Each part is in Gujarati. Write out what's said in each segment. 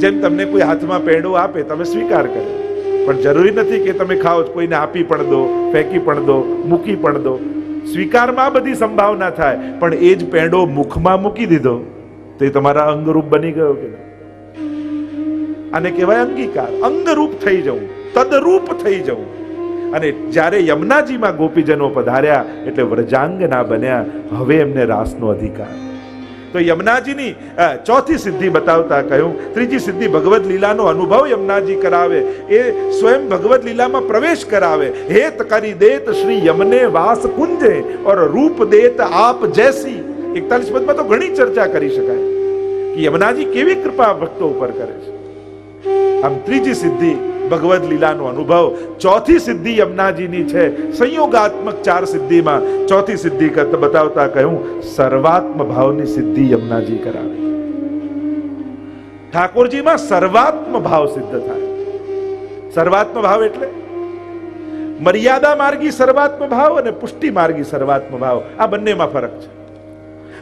જેમ તમને કોઈ હાથમાં પેંડો આપે તમે સ્વીકાર કરો, પણ જરૂરી નથી કે તમે ખાઓ, કોઈને આપી પણ દો, ફેંકી પણ દો, મૂકી પણ દો. સ્વીકારમાં બધી સંભાવના થાય, પણ એ જ પેંડો મુખમાં મૂકી દીધો તો એ તમારા અંગરૂપ બની ગયો કે નહીં? આને કહેવાય અંગીકાર. અંગરૂપ થઈ જવું, તદરૂપ થઈ જવું. અને જ્યારે યમુનાજીમાં ગોપીજનો પધાર્યા એટલે વ્રજાંગના બન્યા. હવે એમને રાસનો અધિકાર. તો યમુનાજીની ચોથી સિદ્ધિ બતાવતા કહ્યું, ત્રીજી સિદ્ધિ ભગવદ લીલાનો અનુભવ યમુનાજી કરાવે, એ સ્વયં ભગવદ લીલામાં પ્રવેશ કરાવે. હેત કરી દેત શ્રી યમને વાસ કુંજે ઓર રૂપ દેત આપ જૈસી. 41 પદમાં તો ઘણી ચર્ચા કરી શકાય કે યમુનાજી કેવી કૃપા ભક્તો ઉપર કરે છે. આમ ત્રીજી સિદ્ધિ ભગવદ લીલાનો અનુભવ. ચોથી સિદ્ધિ યમુનાજીની છે સંયોગાત્મક 4 સિદ્ધિમાં. ચોથી સિદ્ધિ બતાવતા કહ્યું, સર્વાત્મ ભાવની સિદ્ધિ યમુનાજી કરાવે. ઠાકોરજીમાં સર્વાત્મ ભાવ સિદ્ધ થાય. સર્વાત્મ ભાવ એટલે મર્યાદા માર્ગી સર્વાત્મ ભાવ અને પુષ્ટિ માર્ગી સર્વાત્મ ભાવ, આ બંનેમાં ફરક છે.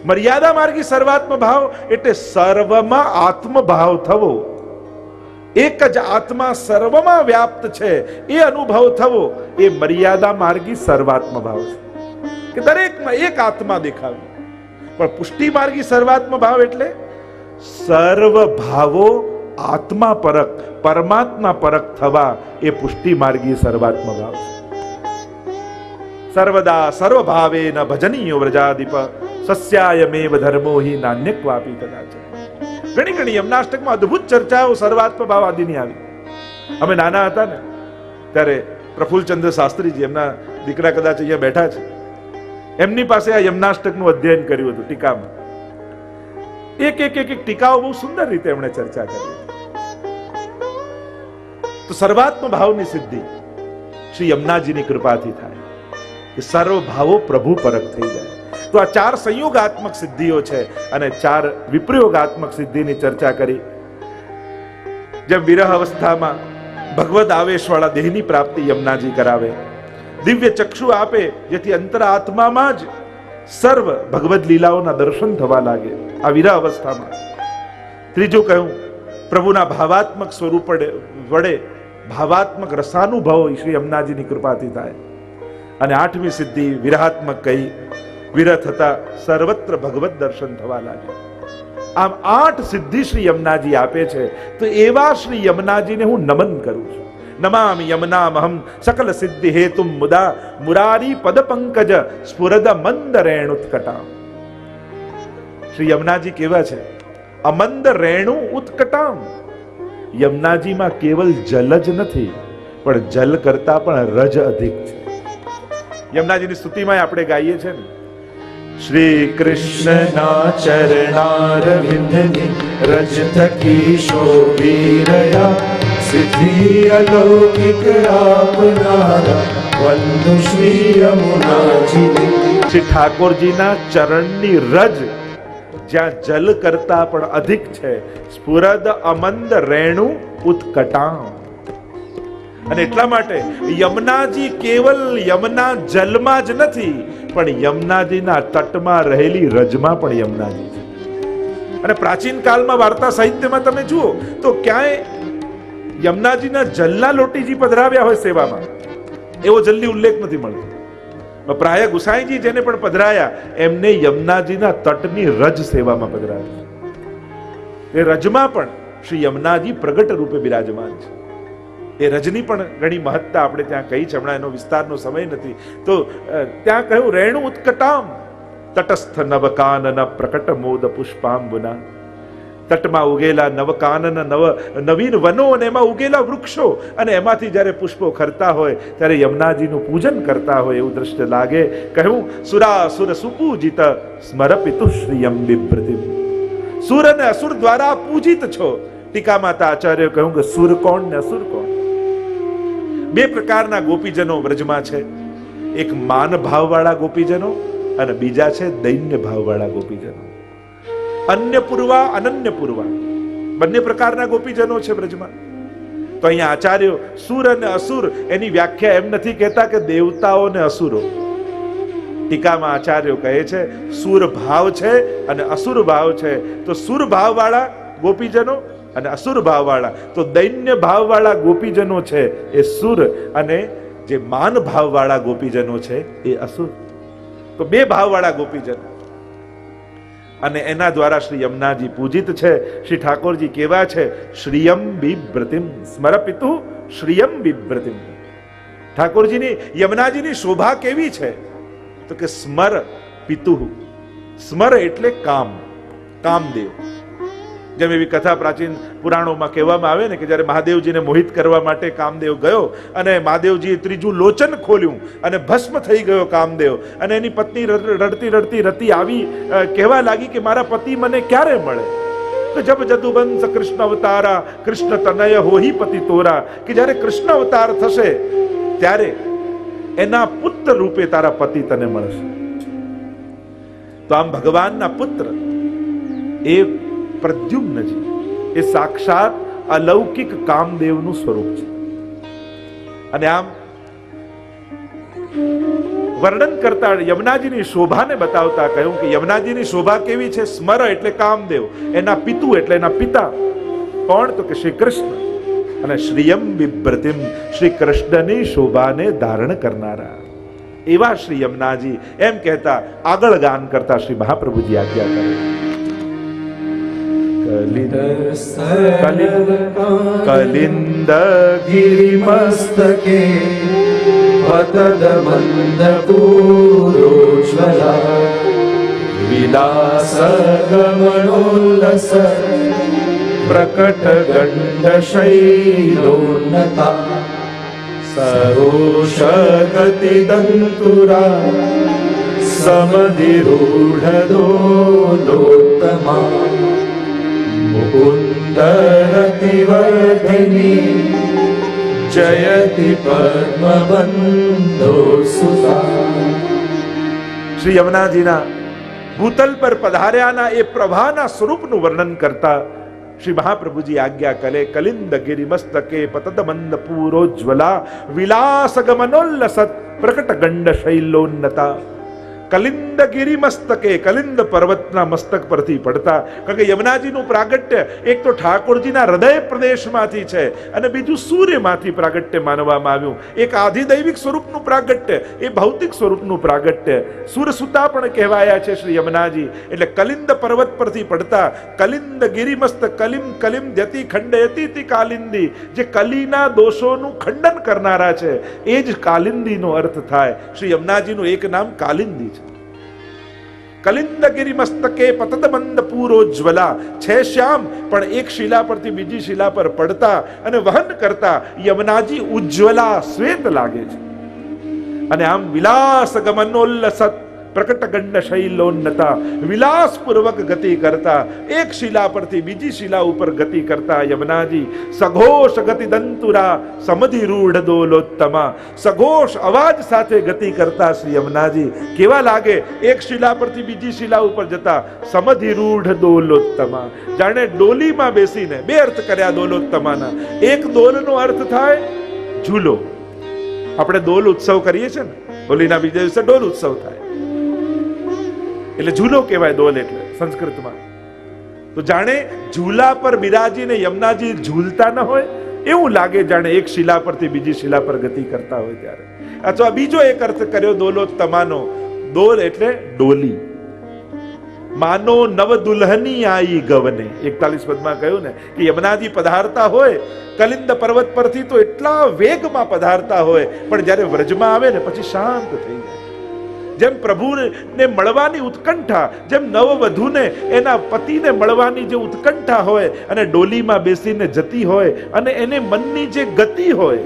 મર્યાદા માર્ગી સર્વાત્મ ભાવ એટલે સર્વમાં આત્મભાવ થવો, એક જ આત્મા સર્વમાં વ્યાપ્ત છે એ અનુભવ થવો, એ મર્યાદા માર્ગી સર્વાત્મ ભાવ છે કે દરેકમાં એક આત્મા દેખાવે. પણ પુષ્ટિ માર્ગી સર્વાત્મ ભાવ એટલે સર્વ ભાવો આત્મા પરક, પરમાત્મા પરક થવા, એ પુષ્ટિ માર્ગી સર્વાત્મ ભાવ છે. સર્વદા સર્વભાવે ન ભજનીયો વ્રજાધિપ સસ્યાયમેવ ધર્મો હિ નાન્યક્વાપી કદાચ. ઘણી ઘણી યમનાષ્ટકમાં અદ્ભુત ચર્ચાઓ સર્વાત્મ ભાવ આદિની આવી. અમે નાના હતા ને ત્યારે પ્રફુલ્લચંદ્ર શાસ્ત્રીજી, એમના દીકરા કદાચ અહીંયા બેઠા છે, એમની પાસે આ યમનાષ્ટકનું અધ્યયન કર્યું હતું ટીકામાં. એક ટીકાઓ બહુ સુંદર રીતે એમણે ચર્ચા કરી. તો સર્વાત્મ ભાવની સિદ્ધિ શ્રી યમુનાજીની કૃપાથી થાય કે સર્વ ભાવો પ્રભુ પરક થઈ જાય. તો આ 4 સંયોગાત્મક સિદ્ધિઓ છે અને 4 વિપ્રયોગાત્મક સિદ્ધિની ચર્ચા કરી. જેમ વિરહ અવસ્થામાં ભગવદ આવેશવાળા દેહની પ્રાપ્તિ યમુનાજી કરાવે, દિવ્ય ચક્ષુ આપે જેથી અંતરાત્મામાં જ સર્વ ભગવદ લીલાઓના દર્શન થવા લાગે આ વિરહ અવસ્થામાં. ત્રીજું કહ્યું, પ્રભુના ભાવાત્મક સ્વરૂપ વડે ભાવાત્મક રસાનુભવ શ્રી યમુનાજીની કૃપાથી થાય. અને 8મી સિદ્ધિ વિરહાત્મક કહી, વિરહ થતા સર્વત્ર ભગવત દર્શન થવા લાગે. આમ 8 સિદ્ધિ શ્રી યમુનાજી આપે છે. તો એવા શ્રી યમુનાજીને હું નમન કરું છું. નમામિ યમુનામહં સકલ સિદ્ધિ હેતુમ મુદા મુરારી પદ પંકજ સ્ફુરદ મંદ રેણુત્કટા. શ્રી યમુનાજી કેવા છે? અમંદ રેણુ ઉત્કટામ. યમુનાજીમાં કેવલ જલ જ નથી, પણ જલ કરતા પણ રજ અધિક છે. યમુનાજીની સ્તુતિમાં આપણે ગાઈએ છીએ ને, શ્રી કૃષ્ણના ચરણારવિંદની રજ થકી શોભીરયા સિદ્ધિ અલૌકિક આપનારા વંદુ શ્રી યમુનાજી. શ્રી ઠાકોરજીના ચરણની રજ જ્યાં જલ કરતા પણ અધિક છે, સ્ફુરદ અમંદ રેણુ ઉત્કટામ. અને એટલા માટે યમુનાજી કેવલ યમુના જલમાં જ નથી, પણ યમુનાજીના તટમાં રહેલી રજમાં પણ યમુનાજી છે. અને પ્રાચીન કાળમાં વાર્તા સાહિત્યમાં તમે જુઓ તો ક્યાંય યમુનાજીના જલના લોટીજી પધરાવ્યા હોય સેવામાં, એવો જલની ઉલ્લેખ નથી મળતો. પ્રાય ગુસાઈજી જેને પણ પધરાયા એમને યમુનાજીના તટની રજ સેવામાં પધરાવ્યા. એ રજમાં પણ શ્રી યમુનાજી પ્રગટ રૂપે બિરાજમાન છે. એ રજની પણ ઘણી મહત્તા આપણે ત્યાં કહી છે, હમણાં એનો વિસ્તારનો સમય નથી. તો ત્યાં કહ્યું, રેણુ ઉત્કટામ તટસ્થ નવકાનન પ્રકટ મોદ પુષ્પાંબુના. તટમાં ઉગેલા નવકાનન નવીન વનો અને એમાં ઉગેલા વૃક્ષો અને એમાંથી જ્યારે પુષ્પો ખરતા હોય ત્યારે યમુનાજીનું પૂજન કરતા હોય એવું દ્રશ્ય લાગે. કહ્યું, સુરાસુર સુપૂજિત સ્મરપિતુ શ્રીયમ બિભ્રતિમ. સુર અને અસુર દ્વારા પૂજિત છો. ટીકામાં આચાર્ય કહ્યું કે સુર કોણ ને અસુર કોણ? 2 પ્રકારના ગોપીજનો વ્રજમાં છે. એક માન ભાવવાળા ગોપીજનો અને બીજા છે દૈન્ય ભાવવાળા ગોપીજનો. અન્ય પૂર્વા અનન્ય પૂર્વા બંને પ્રકારના ગોપીજનો છે વ્રજમાં. તો અહીંયા આચાર્યો સુર અને અસુર એની વ્યાખ્યા એમ નથી કહેતા કે દેવતાઓ ને અસુરો. ટીકામાં આચાર્યો કહે છે સુર ભાવ છે અને અસુર ભાવ છે. તો સુર ભાવ વાળા ગોપીજનો અને અસુર ભાવવાળા. તો દૈન્ય ભાવવાળા ગોપીજનો છે એ સુર, અને જે માન ભાવવાળા ગોપીજનો છે એ અસુર. તો બે ભાવવાળા ગોપીજન, અને એના દ્વારા શ્રી યમુનાજી પૂજિત છે. શ્રી ઠાકોરજી કેવા છે? શ્રીયમ બિભ્રતિમ સ્મરપિતુ શ્રીયમ બિભ્રતિમ. ઠાકોરજીની યમુનાજીની શોભા કેવી છે? તો કે સ્મર પિતુ. સ્મર એટલે કામ, કામદેવ. જેમ એવી કથા પ્રાચીન પુરાણોમાં કહેવામાં આવે ને કે જ્યારે મહાદેવજીને મોહિત કરવા માટે કામદેવ ગયો અને મહાદેવજીએ ત્રીજું લોચન ખોલ્યું અને ભસ્મ થઈ ગયો કામદેવ, અને એની પત્ની રડતી રડતી રતી આવી કહેવા લાગી કે મારા પતિ મને ક્યારે મળે? તો જબ જદુવંશ કૃષ્ણ અવતારા કૃષ્ણ તનય હોહી પતિ તોરા, કે જ્યારે કૃષ્ણ અવતાર થશે ત્યારે એના પુત્ર રૂપે તારા પતિ તને મળશે. તો આમ ભગવાનના પુત્ર એ પ્રદ્યુમ્નજી એ સાક્ષાત અલૌકિક કામદેવનું સ્વરૂપ છે. અને આમ વર્ણન કરતા યમુનાજીની શોભાને બતાવતા કહ્યું કે યમુનાજીની શોભા કેવી છે? સ્મર એટલે કામદેવ, એના પિતુ એટલે એના પિતા કોણ? તો કે શ્રી કૃષ્ણ. અને શ્રીયમ બિભ્રતિમ, શ્રી કૃષ્ણની શોભાને ધારણ કરનારા એવા શ્રી યમુનાજી. એમ કહેતા આગળ ગાન કરતા શ્રી મહાપ્રભુજી આજ્ઞા કરે. કલિંદ ગિરિમસ્તકે પતદ મંદ પૂરોજ્વલા વિલાસ ગમનોલ્લસ પ્રકટ ગંડ શૈલોન્નતા સરોષ ગતિ દંતુરા સમધિરૂઢ દોલોત્તમા મુકુંદરતિવર્ધિની જયતિ પદ્મબંધો સુતા. શ્રી યમુનાજીના ભૂતલ પર પધાર્યાના એ પ્રભાના સ્વરૂપનું વર્ણન કરતા શ્રી મહાપ્રભુજી આજ્ઞા કરે. કલિંદ ગિરિમસ્તકે પતદ મંદ પૂરોજ્વલા વિલાસ ગમનોલ્લસત પ્રકટ ગંડ શૈલોન્નતા. કલિંદ ગિરિમસ્તકે, કલિંદ પર્વતના મસ્તક પરથી પડતા. કારણ કે યમુનાજીનું પ્રાગટ્ય એક તો ઠાકોરજીના હૃદય પ્રદેશમાંથી છે અને બીજું સૂર્યમાંથી પ્રાગટ્ય માનવામાં આવ્યું. એક આધિદૈવિક સ્વરૂપનું પ્રાગટ્ય, એ ભૌતિક સ્વરૂપનું પ્રાગટ્ય. સૂરસુતા પણ કહેવાયા છે શ્રી યમુનાજી. એટલે કલિંદ પર્વત પરથી પડતા. કલિંદ ગિરિમસ્ત કલિમ કલિમ દ્યતિ ખંડયતિ તિ કાલિંદી, જે કલીના દોષોનું ખંડન કરનારા છે એ જ કાલિંદીનો અર્થ થાય. શ્રી યમુનાજીનું એક નામ કાલિંદી છે. કલિંદ ગિરિમસ્તકે પતદ મંદ પૂરોજ્વલા છે શ્યામ, પણ એક શિલા પરથી બીજી શિલા પર પડતા અને વહન કરતા યમુનાજી ઉજ્જવલા શ્વેત લાગે છે. અને આમ વિલાસ ગમનોલ્લસત પ્રકટ ગંડ શૈલોન્નતા, વિલાસપૂર્વક ગતિ કરતા, એક શિલા પરથી બીજી શિલા ઉપર ગતિ કરતા યમુનાજી. સઘોષ ગતિ દંતુરા સમધિરૂઢ દોલોત્તમા, સઘોષ અવાજ સાથે ગતિ કરતા શ્રી યમુનાજી કેવા લાગે? એક શિલા પરથી બીજી શિલા ઉપર જતા સમધિરૂઢ દોલોત્તમા, જાણે ડોલીમાં બેસીને. બે અર્થ કર્યા દોલોત્તમાના. એક દોલનો અર્થ થાય ઝૂલો. આપણે દોલ ઉત્સવ કરીએ છીએ ને, હોલીના બીજા દિવસે ડોલ ઉત્સવ થાય એટલે ઝૂલો કહેવાય દોલ એટલે સંસ્કૃતમાં. તો જાણે ઝૂલા પર બિરાજીને યમુનાજી ઝૂલતા ન હોય એવું લાગે, જાણે એક શિલા પરથી બીજી શિલા પર ગતિ કરતા હોય ત્યારે. અથવા બીજો એક અર્થ કર્યો દોલોત્તમાનો. દોલ એટલે ડોલી. માનો નવ દુલ્હની આઈ ગવને, 41 પદમાં કહ્યું ને કે યમુનાજી પધારતા હોય કલિંદ પર્વત પરથી તો એટલા વેગમાં પધારતા હોય, પણ જ્યારે વ્રજમાં આવે ને પછી શાંત થઈ જાય. જેમ પ્રભુને મળવાની ઉત્કંઠા, જેમ નવવધુને એના પતિને મળવાની જે ઉત્કંઠા હોય અને ડોલીમાં બેસીને જતી હોય અને એને મનની જે ગતિ હોય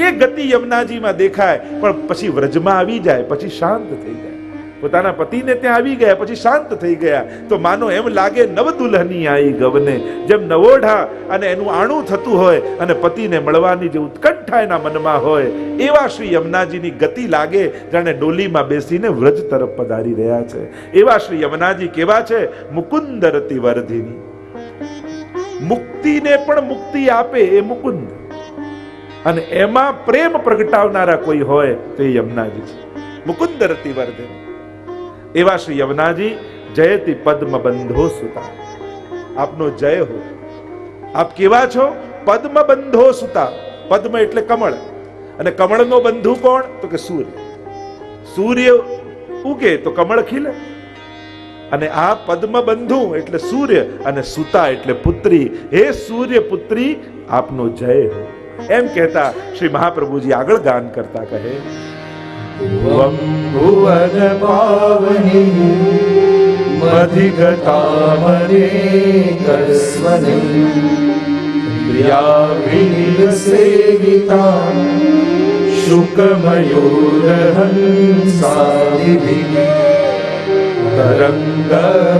એ ગતિ યમુનાજીમાં દેખાય, પણ પછી વ્રજમાં આવી જાય પછી શાંત થઈ જાય. પોતાના પતિને ત્યાં આવી ગયા પછી શાંત થઈ ગયા. તો માનો એમ લાગે નવ દુલ્હની આઈ ગવને, જેમ નવોઢા અને એનું આણું થતું હોય અને પતિને મળવાની જે ઉત્કંઠા એના મનમાં હોય એવા શ્રી યમુનાજીની ગતિ લાગે, જાણે ડોલીમાં બેસીને વ્રજ તરફ પધારી રહ્યા છે. એવા શ્રી યમુનાજી કેવા છે? મુકુંદ રતિ વર્ધિની, મુક્તિને પણ મુક્તિ આપે એ મુકુંદ, અને એમાં પ્રેમ પ્રગટાવનારા કોઈ હોય તો એ યમુનાજી છે. મુકુંદ રતિ વર્ધિની એવા શ્રી યમુનાજી. જયતિ પદ્મ બંધો સુતા, આપનો જય હો, આપ કેવા છો? પદ્મ બંધો સુતા. પદ્મ એટલે કમળ, અને કમળનો બંધુ કોણ? તો કે સૂર્ય. સૂર્ય ઉગે તો કમળ ખીલે. અને આ પદ્મ બંધુ એટલે સૂર્ય, અને સુતા એટલે પુત્રી. હે સૂર્ય પુત્રી, આપનો જય હો. એમ કહેતા શ્રી મહાપ્રભુજી આગળ ગાન કરતા કહે, ભુવન પાવની મધિગતામરે કસ્વની પ્રિયા વિનિલ સેવિતા શુકમયુર હંસાદિભિ તરંગ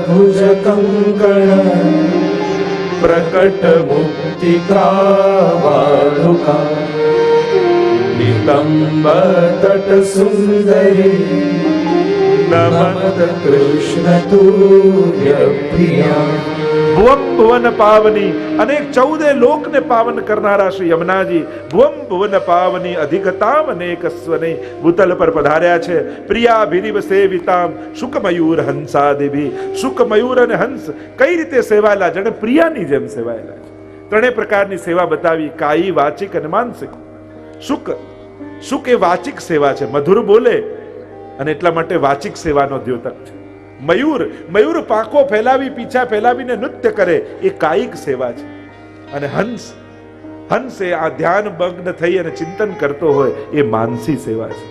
ભુજ કંકણ પ્રકટ મુક્તિકા વાલુકા નિતંબ તટ સુંદરી નમત કૃષ્ણ તુર્ય પ્રિયા. ભુવમ ભુવન પાવની, અનેક 14 લોકને પાવન કરનારા શ્રી યમુનાજી ભુવમ ભુવન પાવની અધિગતામ અનેકસ્વની ભૂતલ પર પધાર્યા છે. પ્રિયા ભિરિવ સેવિતામ શુકમયુર હંસાદિભી. શુકમયુર અને હંસ કઈ રીતે સેવાયેલા? જાણે પ્રિયાની જેમ સેવાયેલા છે. ત્રણેય પ્રકારની સેવા બતાવી, કાયી, વાચિક અને માનસિક. શુક એ વાચિક સેવા છે, મધુર બોલે, અને એટલા માટે વાચિક સેવાનો દ્યોતક છે. મયુર પાંખો ફેલાવી, પીછા ફેલાવીને નૃત્ય કરે, એ કાયિક સેવા છે. અને હંસ એ આ ધ્યાન મગ્ન થઈ અને ચિંતન કરતો હોય, એ માનસી સેવા છે.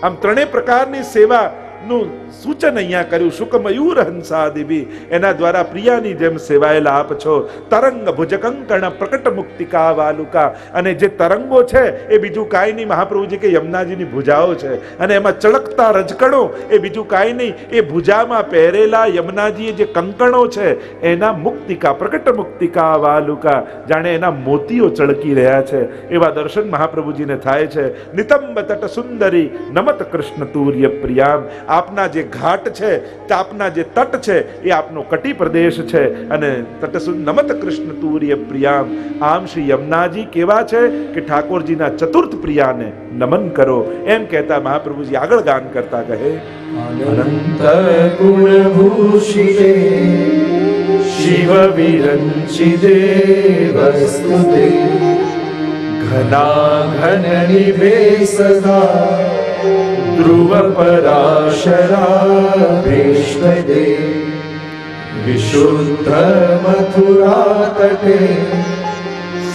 આમ ત્રણેય પ્રકારની સેવાનું સૂચન અહીંયા કર્યું. શુકમયુર હંસાદિભી, એના દ્વારા પ્રિયાની જેમ સેવાયેલા આપ છો. તરંગ ભુજકંકણ પ્રકટ મુક્તિકા વાલુકા, અને જે તરંગો છે એ બીજું કાંઈ નહીં, મહાપ્રભુજી કે યમુનાજીની ભુજાઓ છે, અને એમાં ચળકતા રજકણો એ બીજું કાંઈ નહીં, એ ભુજામાં પહેરેલા યમુનાજીએ જે કંકણો છે એના મુક્તિકા, પ્રકટ મુક્તિકા વાલુકા, જાણે એના મોતીઓ ચળકી રહ્યા છે એવા દર્શન મહાપ્રભુજીને થાય છે. નિતંબ તટ સુંદરી નમત કૃષ્ણ તુર્ય પ્રિયામ. આપના જે ઘાટ છે, આપના જે તટ છે, એ આપનો કટી પ્રદેશ છે, અને તટસુંદ નમત કૃષ્ણ તુર્ય પ્રિયામ. આમ શ્રી યમુનાજી કેવા છે કે ઠાકોરજીના ચતુર્થ પ્રિયાને નમન કરો. એમ કહેતા મહાપ્રભુજી આગળ ગાન કરતા કહે, અનંત ગુણ ભૂષિતે શિવ વિરંચિતે વસ્તુતે ઘના ઘન નિભે સદા ધ્રુવ પરાશરા ભેષ્મદે વિશુદ્ધ મથુરા તટે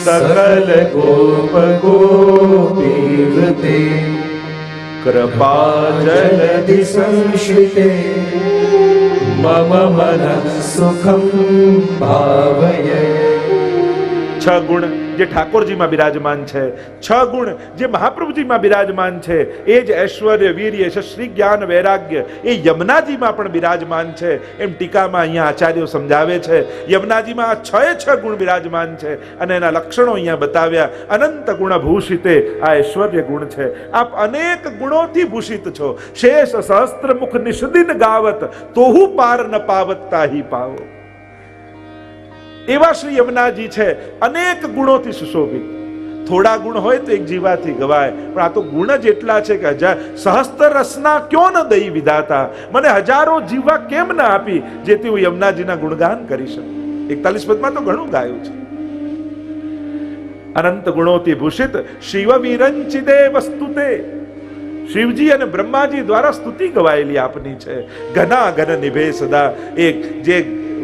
સકલ ગોપ ગોપીવૃતે કૃપા જલધિ સંશ્રિતે મમ મન સુખમ ભાવયે. 6 ગુણ જે ઠાકોરજીમાં બિરાજમાન છે, 6 ગુણ જે મહાપ્રભુજીમાં બિરાજમાન છે, એ જ ઐશ્વર્ય, વીર્ય, શ્રી જ્ઞાન, વૈરાગ્ય એ યમુનાજીમાં પણ બિરાજમાન છે. એમ ટીકામાં અહીંયા આચાર્યો સમજાવે છે. યમુનાજીમાં આ 6 ગુણ બિરાજમાન છે, અને એના લક્ષણો અહીંયા બતાવ્યા. અનંત ગુણ ભૂષિતે, આ ઐશ્વર્ય ગુણ છે. આપ અનેક ગુણોથી ભૂષિત છો. શેષ સહસ્ત્ર મુખ નિષદિન ગાવત તોહુ પાર ન પાવત તાહી પાવો. એવા શ્રી યમુનાજી છે, અનેક ગુણોથી સુશોભિત. થોડા ગુણ હોય તો એક જીવાથી ગવાય, પણ આ તો ગુણ જ એટલા છે કે સહસ્ત્ર રસના ક્યો ન દઈ વિધાતા. મને હજારો જીવા કેમ ના આપી જેથી હું યમુનાજીના ગુણગાન કરી શકું. 41 પદમાં તો ઘણું ગાયું છે. અનંત ગુણોથી ભૂષિત શિવ વિરંચિતે વસ્તુતે. શિવજી અને બ્રહ્માજી દ્વારા સ્તુતિ ગવાયેલી આપની છે. ઘના ઘન નિભે સદા, એક જે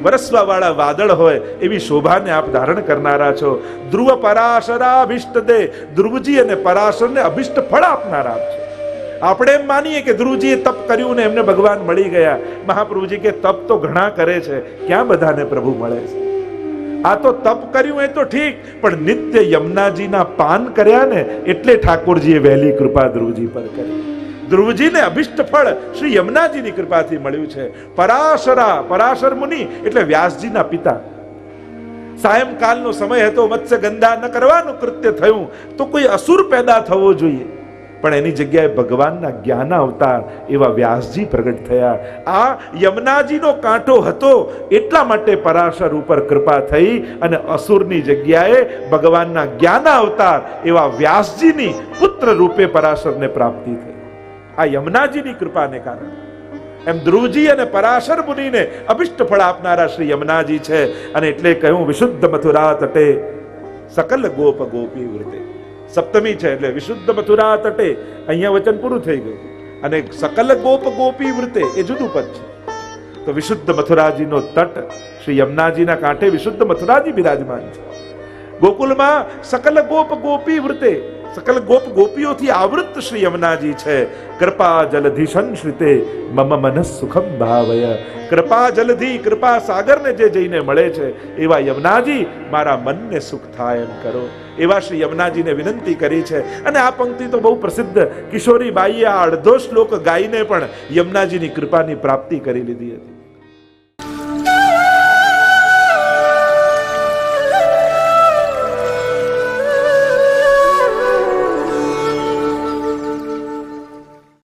વરસવા વાળા વાદળ હોય એવી શોભાને આપ ધારણ કરનારા છો. ધ્રુવ પરાશરા અભિષ્ટ દે, ધ્રુવજી અને પરાશરને અભિષ્ટ ફળ આપનારા આપ છો. આપણે એમ માનીએ કે ધ્રુવજીએ તપ કર્યું ને એમને ભગવાન મળી ગયા. મહાપ્રભુજી કે તપ તો ઘણા કરે છે, ક્યાં બધાને પ્રભુ મળે છે? આ તો તપ કર્યું એ તો ઠીક, પણ નિત્ય યમુનાજીના પાન કર્યા ને એટલે ઠાકોરજીએ વહેલી કૃપા ધ્રુવજી પર કરી. ધ્રુવજીને અભિષ્ટ ફળ શ્રી યમુનાજીની કૃપાથી મળ્યું છે. પરાશર મુનિ એટલે વ્યાસજીના પિતા. સાયંકાલનો સમય હતો, મત્સ્ય ગંધા ન કરવાનું કૃત્ય થયું તો કોઈ અસુર પેદા થવો જોઈએ, પણ એની જગ્યાએ ભગવાનના જ્ઞાન અવતાર એવા વ્યાસજી પ્રગટ થયા. આ યમુનાજીનો કાંઠો હતો એટલા માટે પરાશર ઉપર કૃપા થઈ, અને અસુરની જગ્યાએ ભગવાનના જ્ઞાન અવતાર એવા વ્યાસજીની પુત્ર રૂપે પરાશરને પ્રાપ્તિ થઈ. આ યમુનાજીની કૃપાને કારણે. એમ ધ્રુવજી અને પરાશર મુનિને અભિષ્ટ ફળ આપનારા શ્રી યમુનાજી છે. અને એટલે કહ્યું વિશુદ્ધ મથુરા તટે સકલ ગોપ ગોપી વૃતે. સપ્તમી છે એટલે વિશુદ્ધ મથુરા તટે, અહીંયા વચન પૂરું થઈ ગયું. અને સકલ ગોપ ગોપી વૃતે એ જુદું પદ છે. તો વિશુદ્ધ મથુરાજીનો તટ, શ્રી યમુનાજીના કાંઠે વિશુદ્ધ મથુરાજી બિરાજમાન છે. ગોકુલમાં સકલ ગોપ ગોપી વૃતે, સકલ ગોપ ગોપીઓથી આવૃત શ્રી યમુનાજી છે. કૃપા જલધિ સંશ્રિતે મમ મનઃ સુખમ ભાવય. કૃપા જલધિ, કૃપા સાગરને જે જઈને મળે છે એવા યમુનાજી મારા મનને સુખ થાય એમ કરો, એવા શ્રી યમુનાજીને વિનંતી કરી છે. અને આ પંક્તિ તો બહુ પ્રસિદ્ધ, કિશોરી બાઈએ આ અડધો શ્લોક ગાઈને પણ યમુનાજીની કૃપાની પ્રાપ્તિ કરી લીધી હતી.